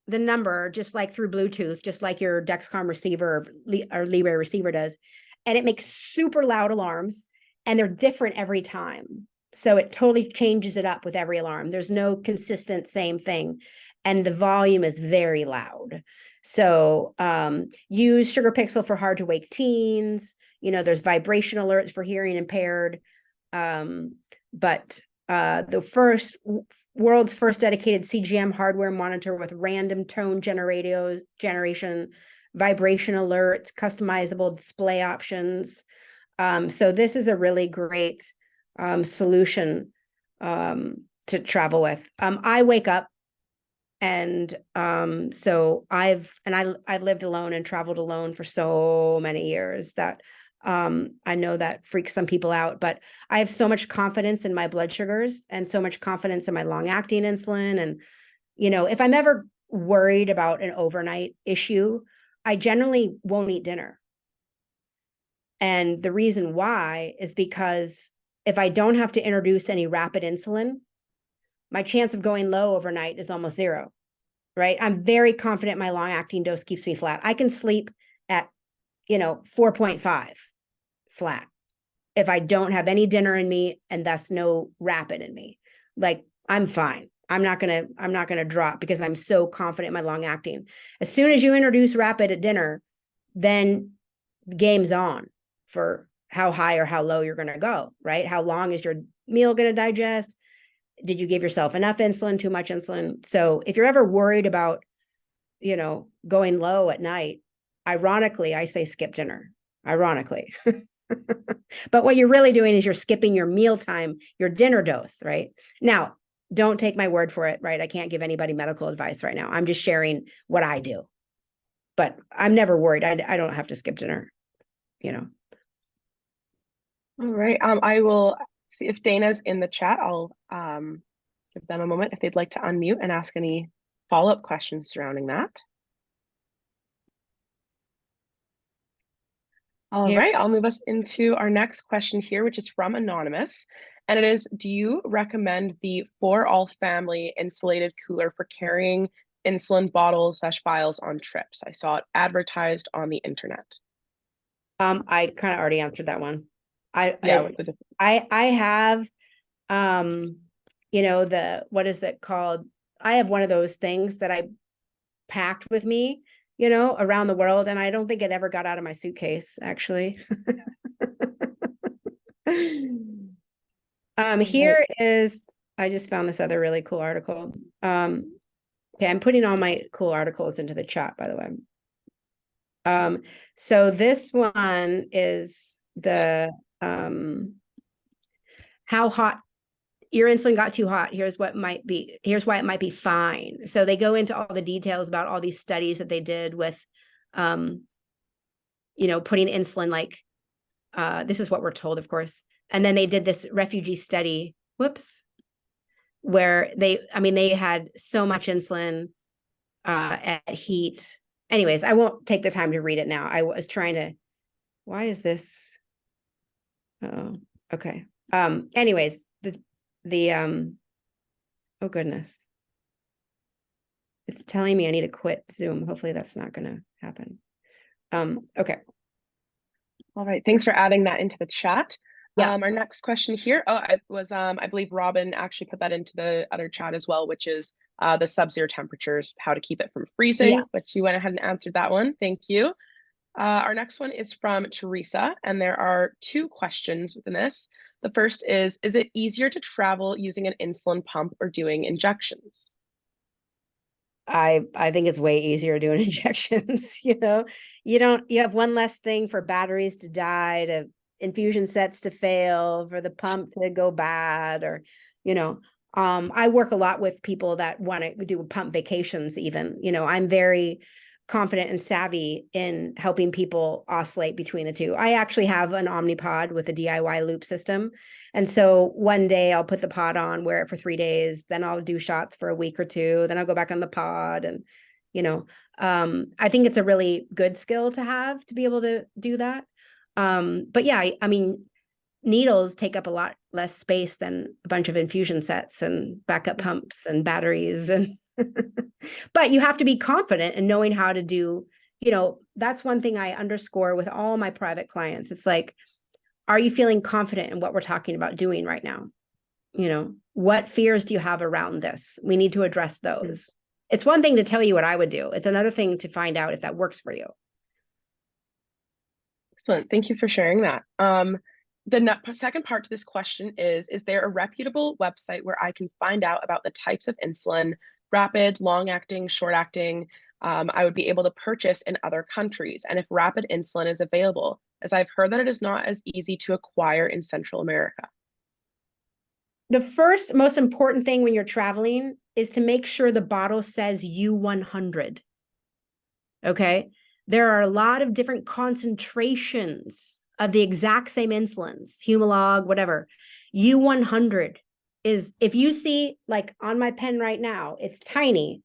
number just like through Bluetooth, just like your Dexcom receiver or Libre receiver does. And it makes super loud alarms, and they're different every time. So it totally changes it up with every alarm. There's no consistent same thing. And the volume is very loud. So use Sugar Pixel for hard to wake teens. There's vibration alerts for hearing impaired. But the world's first dedicated CGM hardware monitor with random tone generation, vibration alerts, customizable display options. So this is a really great solution to travel with. I wake up, and so I've lived alone and traveled alone for so many years that I know that freaks some people out, but I have so much confidence in my blood sugars and so much confidence in my long-acting insulin. And, if I'm ever worried about an overnight issue, I generally won't eat dinner. And the reason why is because if I don't have to introduce any rapid insulin, my chance of going low overnight is almost zero, right? I'm very confident my long-acting dose keeps me flat. I can sleep at 4.5 flat. if I don't have any dinner in me and thus no rapid in me. Like, I'm fine. I'm not gonna drop because I'm so confident in my long acting. As soon as you introduce rapid at dinner, then the game's on for how high or how low you're gonna go, right? How long is your meal gonna digest? Did you give yourself enough insulin, too much insulin? So if you're ever worried about, going low at night, ironically, I say skip dinner. Ironically. But what you're really doing is you're skipping your mealtime, your dinner dose, right? Now, don't take my word for it, right? I can't give anybody medical advice right now. I'm just sharing what I do. But I'm never worried. I don't have to skip dinner,
All right. I will see if Dana's in the chat. I'll give them a moment if they'd like to unmute and ask any follow-up questions surrounding that. All right, I'll move us into our next question here, which is from Anonymous. And it is, do you recommend the For All Family insulated cooler for carrying insulin bottles / vials on trips? I saw it advertised on the internet.
I kind of already answered that one. I have, what is it called? I have one of those things that I packed with me, around the world. And I don't think it ever got out of my suitcase, actually. Here is, I just found this other really cool article. Okay, I'm putting all my cool articles into the chat, by the way. So this one is the, how hot your insulin got too hot. Here's why it might be fine. So they go into all the details about all these studies that they did with, putting insulin, like, this is what we're told, of course. And then they did this refugee study, where they had so much insulin, at heat. Anyways, I won't take the time to read it now. I was trying to, why is this? Oh, okay. Anyways, oh goodness. It's telling me I need to quit Zoom. Hopefully that's not gonna happen. Okay.
All right, thanks for adding that into the chat.
Yeah.
Our next question here, it was, I believe Robin actually put that into the other chat as well, which is the sub-zero temperatures, how to keep it from freezing, but you went ahead and answered that one. Thank you. Our next one is from Teresa, and there are 2 questions within this. The first is it easier to travel using an insulin pump or doing injections?
I think it's way easier doing injections. You have one less thing for batteries to die, to infusion sets to fail, for the pump to go bad, or, I work a lot with people that want to do pump vacations even. I'm very confident and savvy in helping people oscillate between the two. I actually have an Omnipod with a DIY loop system. And so one day I'll put the pod on, wear it for 3 days, then I'll do shots for a week or 2, then I'll go back on the pod. And, I think it's a really good skill to have to be able to do that. But yeah, needles take up a lot less space than a bunch of infusion sets and backup pumps and batteries and but you have to be confident in knowing how to do, that's one thing I underscore with all my private clients. It's like, are you feeling confident in what we're talking about doing right now? What fears do you have around this? We need to address those. It's one thing to tell you what I would do. It's another thing to find out if that works for you.
Excellent. Thank you for sharing that. The second part to this question is there a reputable website where I can find out about the types of insulin, rapid, long-acting, short-acting, I would be able to purchase in other countries, and if rapid insulin is available, as I've heard that it is not as easy to acquire in Central America?
The first most important thing when you're traveling is to make sure the bottle says U100. Okay? There are a lot of different concentrations of the exact same insulins, Humalog, whatever. U100 is, if you see, like on my pen right now, it's tiny.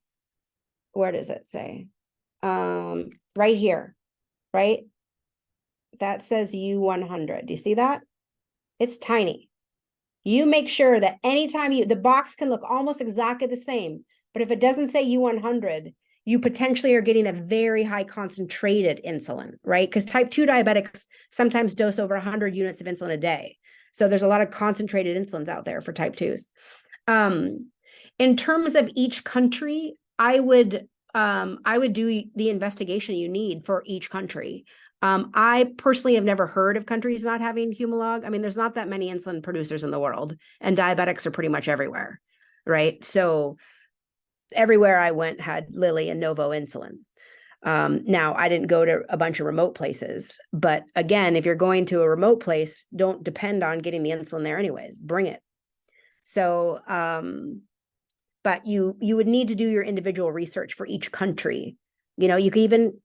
Where does it say? Right here, right? That says U100. Do you see that? It's tiny. You make sure that anytime the box can look almost exactly the same, but if it doesn't say U100, you potentially are getting a very high concentrated insulin, right? Because type 2 diabetics sometimes dose over 100 units of insulin a day. So there's a lot of concentrated insulins out there for type 2s. In terms of each country, I would do the investigation you need for each country. I personally have never heard of countries not having Humalog. I mean, there's not that many insulin producers in the world, and diabetics are pretty much everywhere, right? So everywhere I went had Lilly and Novo insulin. Now, I didn't go to a bunch of remote places, but again, if you're going to a remote place, don't depend on getting the insulin there anyways. Bring it. So, but you would need to do your individual research for each country. You know, you could even,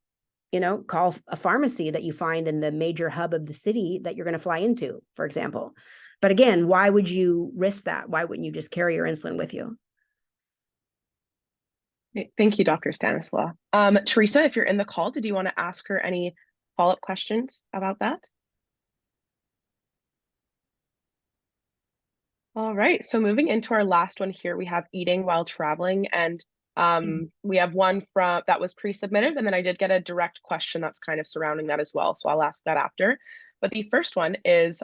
call a pharmacy that you find in the major hub of the city that you're going to fly into, for example. But again, why would you risk that? Why wouldn't you just carry your insulin with you?
Thank you, Dr. Stanislaw. Teresa, if you're in the call, did you want to ask her any follow-up questions about that? All right, so moving into our last one here, we have eating while traveling, and we have one that was pre-submitted, and then I did get a direct question that's kind of surrounding that as well, so I'll ask that after. But the first one is,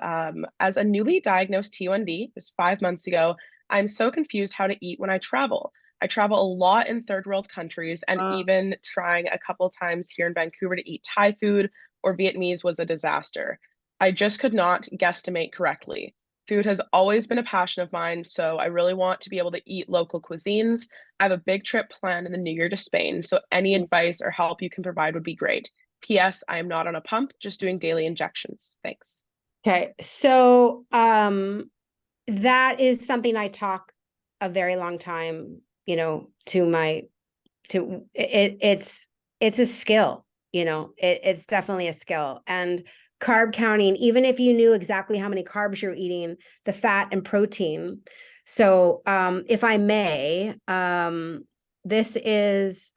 as a newly diagnosed T1D, this 5 months ago, I'm so confused how to eat when I travel. I travel a lot in third world countries, and even trying a couple times here in Vancouver to eat Thai food or Vietnamese was a disaster. I just could not guesstimate correctly. Food has always been a passion of mine, so I really want to be able to eat local cuisines. I have a big trip planned in the new year to Spain, so any advice or help you can provide would be great. P.S. I am not on a pump, just doing daily injections. Thanks.
Okay, so that is something I talk a very long time, it's a skill, it's definitely a skill. And carb counting, even if you knew exactly how many carbs you're eating, the fat and protein. So if I may, these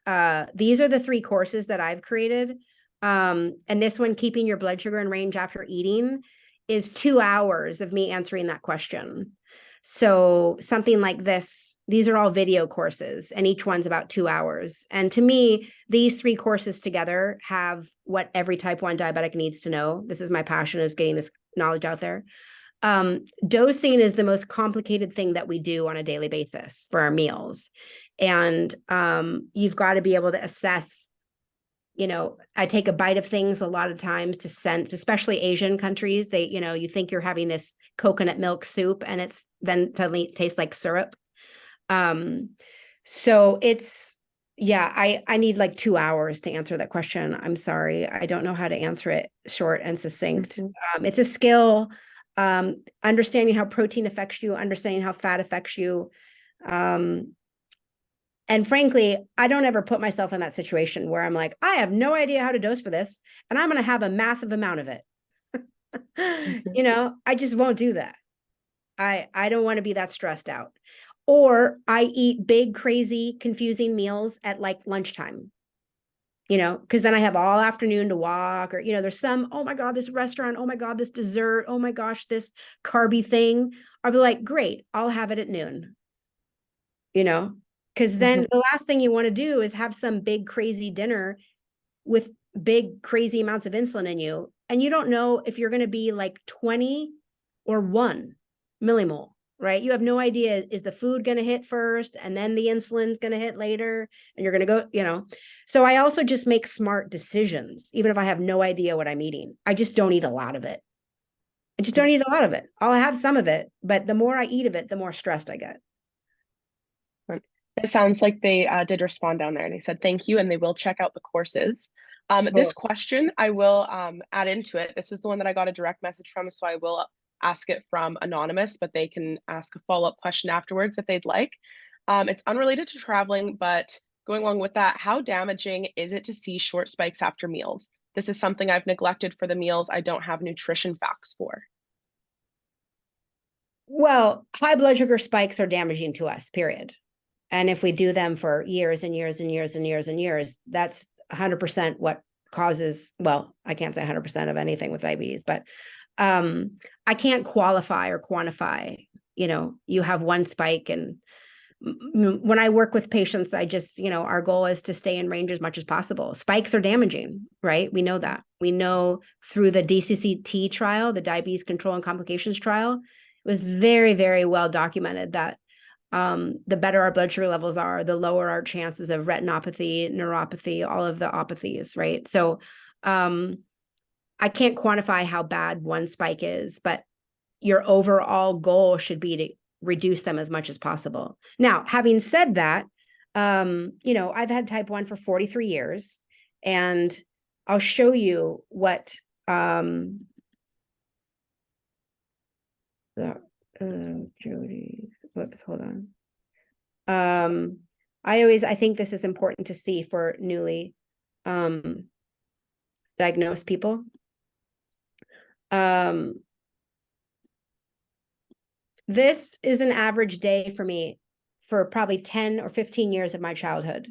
are the 3 courses that I've created. And this one, keeping your blood sugar in range after eating, is 2 hours of me answering that question. So something like this, these are all video courses, and each one's about 2 hours. And to me, these 3 courses together have what every type 1 diabetic needs to know. This is my passion, is getting this knowledge out there. Dosing is the most complicated thing that we do on a daily basis for our meals. And you've got to be able to assess. I take a bite of things a lot of times to sense, especially Asian countries. They, you think you're having this coconut milk soup, and it's then suddenly tastes like syrup. So I need like 2 hours to answer that question. I'm sorry. I don't know how to answer it short and succinct. It's a skill, understanding how protein affects you, understanding how fat affects you. And frankly, I don't ever put myself in that situation where I'm like, I have no idea how to dose for this, and I'm going to have a massive amount of it. I just won't do that. I don't want to be that stressed out. Or I eat big, crazy, confusing meals at like lunchtime, because then I have all afternoon to walk, or, there's some, oh my God, this restaurant, oh my God, this dessert, oh my gosh, this carby thing. I'll be like, great, I'll have it at noon, because then the last thing you want to do is have some big, crazy dinner with big, crazy amounts of insulin in you. And you don't know if you're going to be like 20 or 1 millimole, right? You have no idea, is the food going to hit first and then the insulin's going to hit later, and you're going to go, So I also just make smart decisions, even if I have no idea what I'm eating. I just don't eat a lot of it. I'll have some of it, but the more I eat of it, the more stressed I get.
It sounds like they did respond down there, and they said thank you, and they will check out the courses. This question I will add into it. This is the one that I got a direct message from, so I will ask it from anonymous, but they can ask a follow-up question afterwards if they'd like. It's unrelated to traveling, but going along with that, how damaging is it to see short spikes after meals? This is something I've neglected for the meals I don't have nutrition facts for.
Well, high blood sugar spikes are damaging to us, period. And if we do them for years and years and years and years and years, that's 100% what causes, well, I can't say 100% of anything with diabetes, but I can't qualify or quantify, you have one spike and when I work with patients, I just, our goal is to stay in range as much as possible. Spikes are damaging, right? We know that. We know through the DCCT trial, the Diabetes Control and Complications trial, it was very, very well documented that the better our blood sugar levels are, the lower our chances of retinopathy, neuropathy, all of the opathies, right? So I can't quantify how bad one spike is, but your overall goal should be to reduce them as much as possible. Now, having said that, I've had type 1 for 43 years, and I'll show you what Jody, whoops, hold on. I think this is important to see for newly diagnosed people. This is an average day for me for probably 10 or 15 years of my childhood.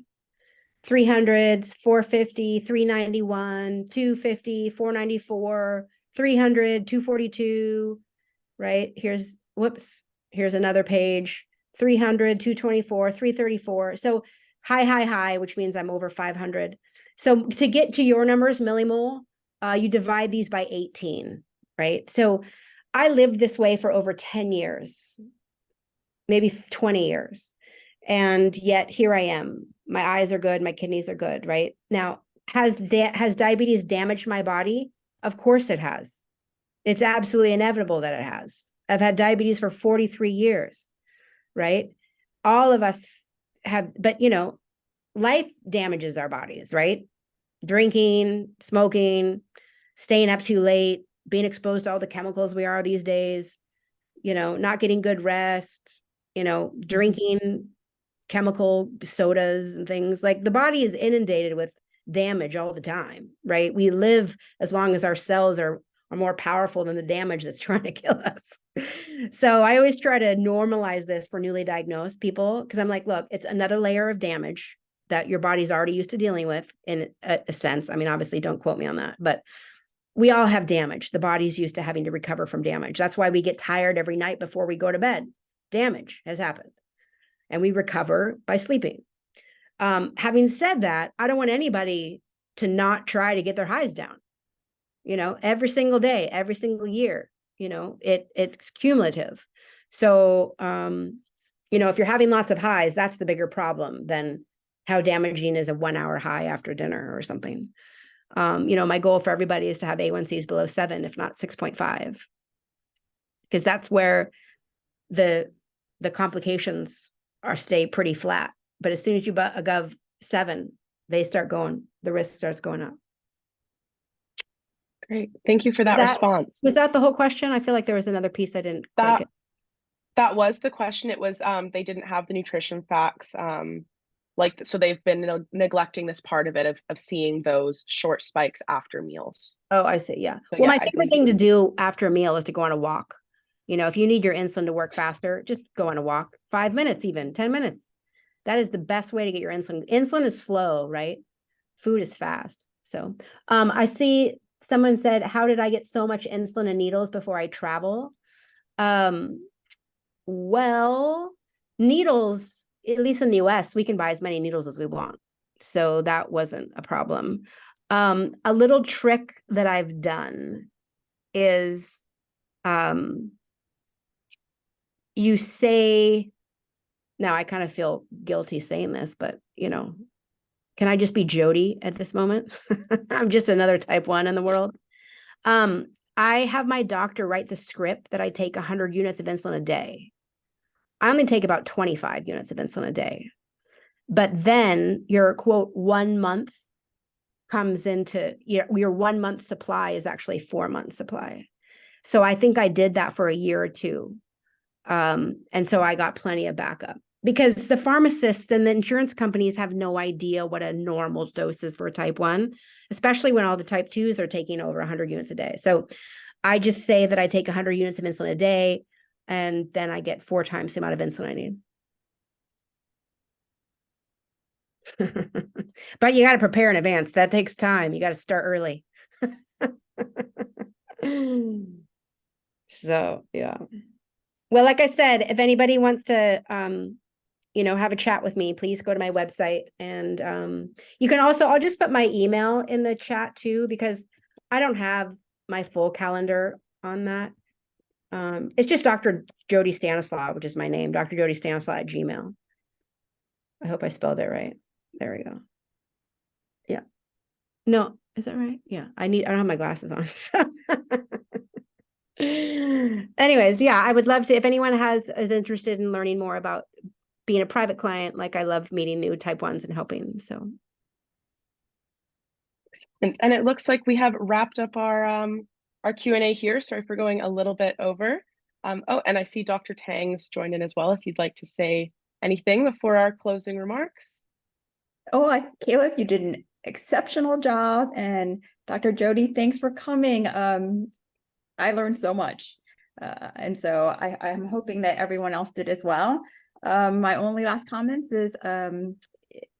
300s, 450, 391, 250, 494, 300, 242, right? Here's another page, 300, 224, 334. So high, which means I'm over 500. So to get to your numbers, millimole, you divide these by 18, right? So I lived this way for over 10 years, maybe 20 years. And yet here I am. My eyes are good. My kidneys are good, right? Now, has diabetes damaged my body? Of course it has. It's absolutely inevitable that it has. I've had diabetes for 43 years, right? All of us have, but life damages our bodies, right? Drinking, smoking, staying up too late, being exposed to all the chemicals we are these days, not getting good rest, drinking chemical sodas and things. Like, the body is inundated with damage all the time, right? We live as long as our cells are more powerful than the damage that's trying to kill us. So I always try to normalize this for newly diagnosed people, because I'm like, look, it's another layer of damage that your body's already used to dealing with in a sense. I mean, obviously don't quote me on that, but we all have damage. The body's used to having to recover from damage. That's why we get tired every night before we go to bed. Damage has happened, and we recover by sleeping. Having said that, I don't want anybody to not try to get their highs down. Every single day, every single year, it's cumulative. So, if you're having lots of highs, that's the bigger problem than how damaging is a 1 hour high after dinner or something. My goal for everybody is to have A1Cs below 7, if not 6.5, because that's where the complications stay pretty flat. But as soon as you above 7, the risk starts going up.
Great. Thank you for that response.
Was that the whole question? I feel like there was another piece I didn't quite get.
That was the question. It was they didn't have the nutrition facts. So they've been neglecting this part of it of seeing those short spikes after meals.
Oh, I see. Yeah.
So,
well, my favorite thing to do after a meal is to go on a walk. If you need your insulin to work faster, just go on a walk, 5 minutes, even 10 minutes. That is the best way to get your insulin. Insulin is slow, right? Food is fast. So I see someone said, how did I get so much insulin and needles before I travel? Well, needles, at least in the US, we can buy as many needles as we want. So that wasn't a problem. A little trick that I've done is you say, now I kind of feel guilty saying this, but can I just be Jody at this moment? I'm just another type 1 in the world. I have my doctor write the script that I take 100 units of insulin a day. I only take about 25 units of insulin a day. But then your quote 1 month comes into your 1 month supply is actually 4 months supply. So I think I did that for a year or two. And so I got plenty of backup, because the pharmacists and the insurance companies have no idea what a normal dose is for type 1, especially when all the type 2s are taking over 100 units a day. So I just say that I take 100 units of insulin a day, and then I get 4 times the amount of insulin I need. But you got to prepare in advance. That takes time. You got to start early. So, yeah. Well, like I said, if anybody wants to have a chat with me, please go to my website. And you can also, I'll just put my email in the chat too, because I don't have my full calendar on that. It's just Dr. Jody Stanislaw, which is my name, Dr. Jody Stanislaw at Gmail. I hope I spelled it right. There we go. Yeah. No, is that right? Yeah. I don't have my glasses on. So. Anyways, yeah, I would love to, if anyone is interested in learning more about being a private client, like I love meeting new type 1s and helping. So.
And it looks like we have wrapped up our Q&A here. Sorry for going a little bit over. Oh, and I see Dr. Tang's joined in as well, if you'd like to say anything before our closing remarks.
Oh, Caleb, you did an exceptional job. And Dr. Jody, thanks for coming. I learned so much. And so I'm hoping that everyone else did as well. My only last comments is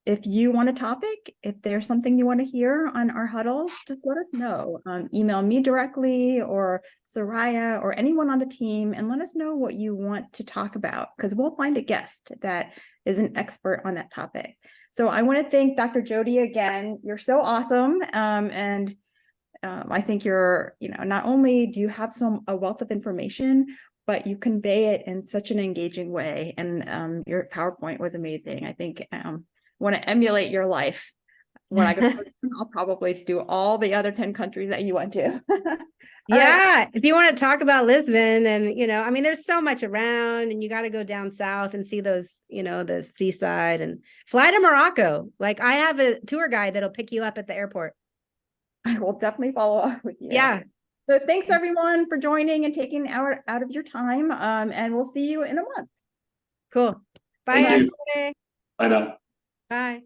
if you want a topic, if there's something you want to hear on our huddles, just let us know. Email me directly or Soraya or anyone on the team and let us know what you want to talk about, because we'll find a guest that is an expert on that topic. So I want to thank Dr. Jody again. You're so awesome. I think you're, not only do you have a wealth of information, but you convey it in such an engaging way. And your PowerPoint was amazing. I think want to emulate your life. When I go to I'll probably do all the other 10 countries that you went to.
Yeah, right. If you want to talk about Lisbon and, there's so much around and you got to go down south and see those, the seaside and fly to Morocco. Like I have a tour guide that'll pick you up at the airport.
I will definitely follow up with you.
Yeah.
So thanks everyone for joining and taking out of your time. And we'll see you in a month.
Cool. Bye.
Thank you. Bye now.
Bye.